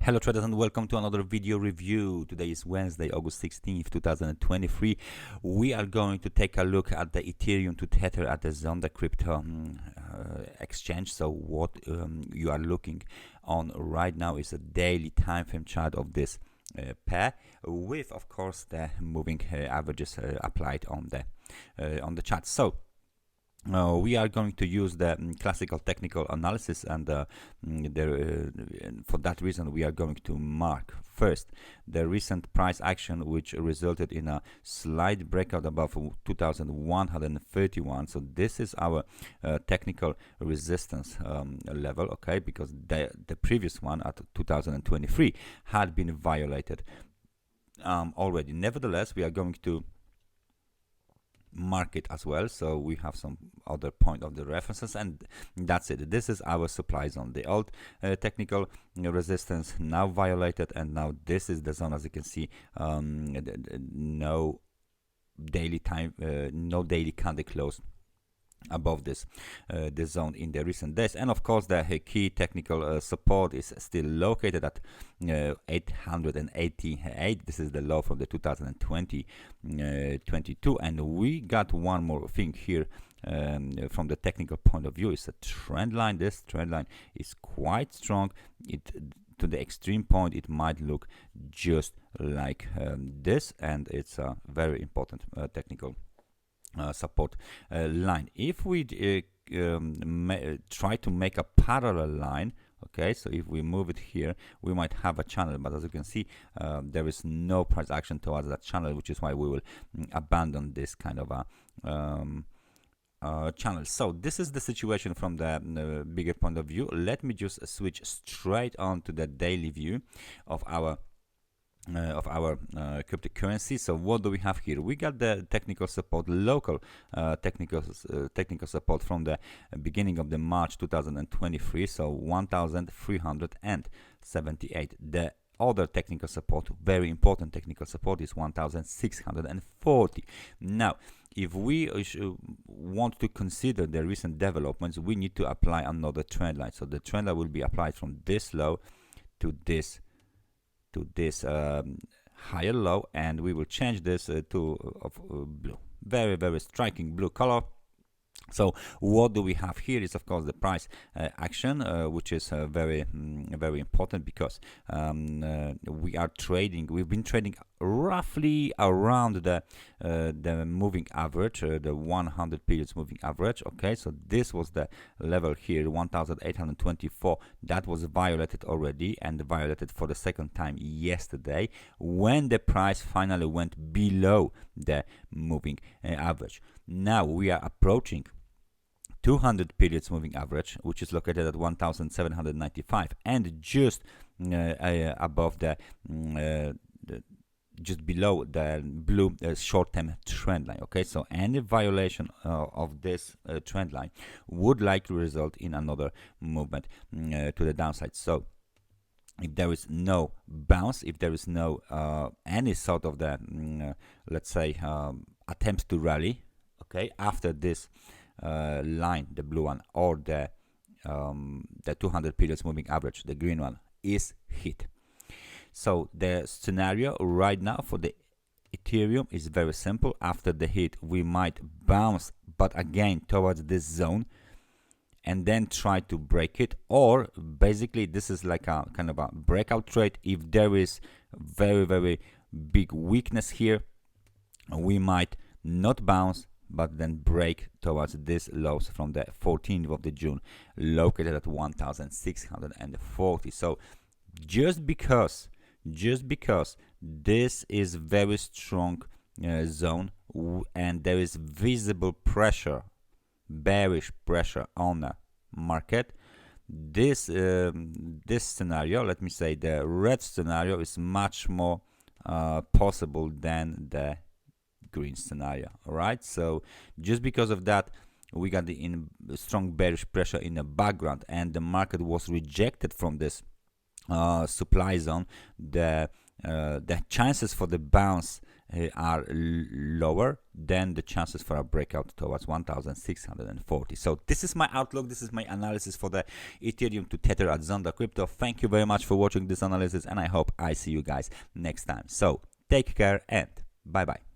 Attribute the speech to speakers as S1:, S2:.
S1: Hello traders and welcome to another video review. Today is Wednesday, August 16th, 2023. We are going to take a look at the Ethereum to Tether at the Zondacrypto exchange. So what you are looking on right now is a daily time frame chart of this pair with, of course, the moving averages applied on the chart. So we are going to use the classical technical analysis, and for that reason we are going to mark first the recent price action, which resulted in a slight breakout above 2131. So this is our technical resistance level, okay, because the previous one at 2023 had been violated already. Nevertheless, we are going to market as well, so we have some other point of the references, and that's it. This is our supply zone, the old technical resistance now violated, and now this is the zone. As you can see, no daily candle close above this zone in the recent days. And of course the key technical support is still located at 888. This is the low from the 2022, and we got one more thing here from the technical point of view. Is a trend line. This trend line is quite strong. It to the extreme point, it might look just like this, and it's a very important technical support line. If we try to make a parallel line, okay, so if we move it here, we might have a channel, but as you can see, there is no price action towards that channel, which is why we will abandon this kind of a channel. So this is the situation from the bigger point of view. Let me just switch straight on to the daily view of our cryptocurrency. So what do we have here? We got the technical support, local technical support from the beginning of the March 2023, so 1378. The other technical support, very important technical support, is 1640. Now if we want to consider the recent developments, we need to apply another trend line. So the trend line will be applied from this low to this higher low, and we will change this to blue, very striking blue color. So what do we have here is, of course, the price action, which is very important, because we've been trading roughly around the moving average, the 100 periods moving average. Okay, so this was the level here, 1824. That was violated already, and violated for the second time yesterday, when the price finally went below the moving average. Now we are approaching 200 periods moving average, which is located at 1795, and just above just below the blue short-term trend line. Okay, so any violation of this trend line would likely result in another movement to the downside. So if there is no bounce, if there is no any sort of the let's say attempts to rally, okay, after this line, the blue one, or the 200 periods moving average, the green one, is hit. So the scenario right now for the Ethereum is very simple. After the hit, we might bounce, but again towards this zone, and then try to break it, or basically this is like a kind of a breakout trade. If there is very big weakness here, we might not bounce, but then break towards this lows from the 14th of the June, located at 1640. So just because this is very strong zone, and there is visible pressure, bearish pressure on the market, this scenario, let me say the red scenario, is much more possible than the green scenario. All right, so just because of that, we got the strong bearish pressure in the background, and the market was rejected from this supply zone. The chances for the bounce are lower, then the chances for a breakout towards 1640. So this is my outlook, this is my analysis for the Ethereum to Tether at Zondacrypto. Thank you very much for watching this analysis, and I hope I see you guys next time. So take care and bye bye.